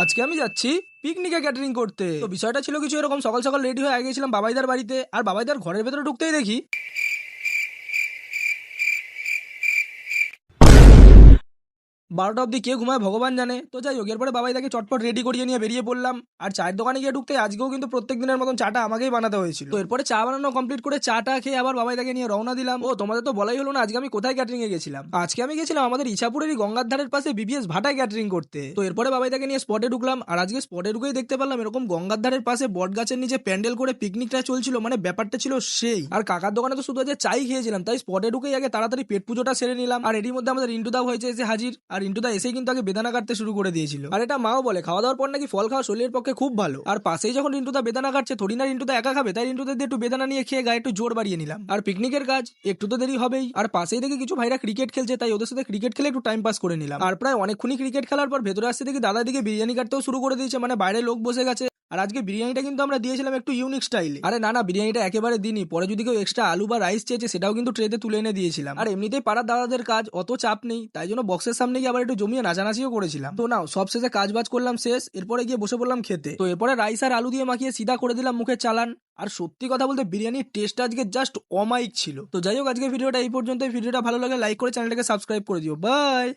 আজকে আমি যাচ্ছি পিকনিকে ক্যাটারিং করতে। তো বিষয়টা ছিল কিছু এরকম, সকাল সকাল রেডি হয়ে আগে গেছিলাম বাবাইদার বাড়িতে। আর বাবাইদার ঘরের ভেতরে ঢুকতেই দেখি 12টা অব্দি কে ঘুমায় ভগবান জানে। তো যাই হোক, এরপরে বাবাইদাকে চটপট রেডি করিয়ে নিয়ে বেরিয়ে পড়লাম। আর চায়ের দোকানে গিয়ে ঢুকতে আজকেও কিন্তু প্রত্যেক দিনের মতন চাটা আমাকেই বানাতে হয়েছিল। তো এরপরে চা বানানো কমপ্লিট করে চাটা খেয়ে আবার বাবাইদাকে নিয়ে রওনা দিলাম। ও তোমাদের তো বলাই হলো না আজকে আমি কোথায় ক্যাটারিং এ গেছিলাম। আজকে আমি গেছিলাম আমাদের ইছাপুরেরই গঙ্গার ধারের পাশে বিবিএস ভাটায় ক্যাটারিং করতে। তো এরপরে বাবাইদাকে নিয়ে স্পটে ঢুকলাম। আর আজকে স্পটে ঢুকেই দেখতে পারলাম এরকম গঙ্গার ধারের পাশে বট গাছের নিচে প্যান্ডেল করে পিকনিকটা চলছিল। মানে ব্যাপারটা ছিল সেই। আর কাকার দোকানে তো শুধু আজকে চাই খেয়েছিলাম, তাই স্পটে ঢুকেই আগে তাড়াতাড়ি পেট পুজোটা সেরে নিলাম। আর এরই মধ্যে আমাদের ইন্টুদা হয়েছে এসে হাজির। আর ইন্টুদা এসেই কিন্তু আগে বেদানা কাটতে শুরু করে দিয়েছিল। আর এটা মাও বলে খাওয়া দাওয়ার পর নাকি ফল খাওয়া শরীরের পক্ষে খুব ভালো। আর পাশেই যখন রিন্টুদা বেদানা কাটছে, থোড়ি না রিন্টুদা একা খাবে, তাই রিন্টুদা দিয়ে একটু বেদানা নিয়ে খেয়ে গায়ে একটু জোর বাড়িয়ে নিলাম। আর পিকনিকের কাজ একটু তো দেরি হবেই। আর পাশেই দেখি কিছু ভাইরা ক্রিকেট খেলছে, তাই ওদের সাথে ক্রিকেট খেলে একটু টাইম পাস করে নিলাম। আর প্রায় অনেকক্ষণই ক্রিকেট খেলার পর ভেতরে আসতে দেখি দাদা দিকে বিরিয়ানি কাটতেও শুরু করে দিয়েছে, মানে বাইরে লোক বসে গেছে। আর আজকে বিরিয়ানিটা কিন্তু আমরা দিয়েছিলাম একটু ইউনিক স্টাইলে। আরে না না, বিরিয়ানিটা একেবারে দিইনি, পরে যদি কেউ এক্সট্রা আলু বা রাইস চেয়েছে সেটাও কিন্তু ট্রেতে তুলে এনে দিয়েছিলাম। আর এমনিতেই পাড়ার দাদাদের কাজ অত চাপ নেই, তাই জন্য বক্সের সামনে গিয়ে আবার একটু জমিয়ে নাচানাচিও করেছিলাম। তো নাও, সব শেষে কাজ বাজ করলাম শেষ, এরপরে গিয়ে বসে পড়লাম খেতে। তো এরপরে রাইস আর আলু দিয়ে মাখিয়ে সিধা করে দিলাম মুখে চালান। আর সত্যি কথা বলতে বিরিয়ানির টেস্ট আজকে জাস্ট অমাইক ছিল। তো যাই হোক, আজকে ভিডিওটা এই পর্যন্ত। ভিডিওটা ভালো লাগে লাইক করে চ্যানেলটাকে সাবস্ক্রাইব করে দিও। বাই।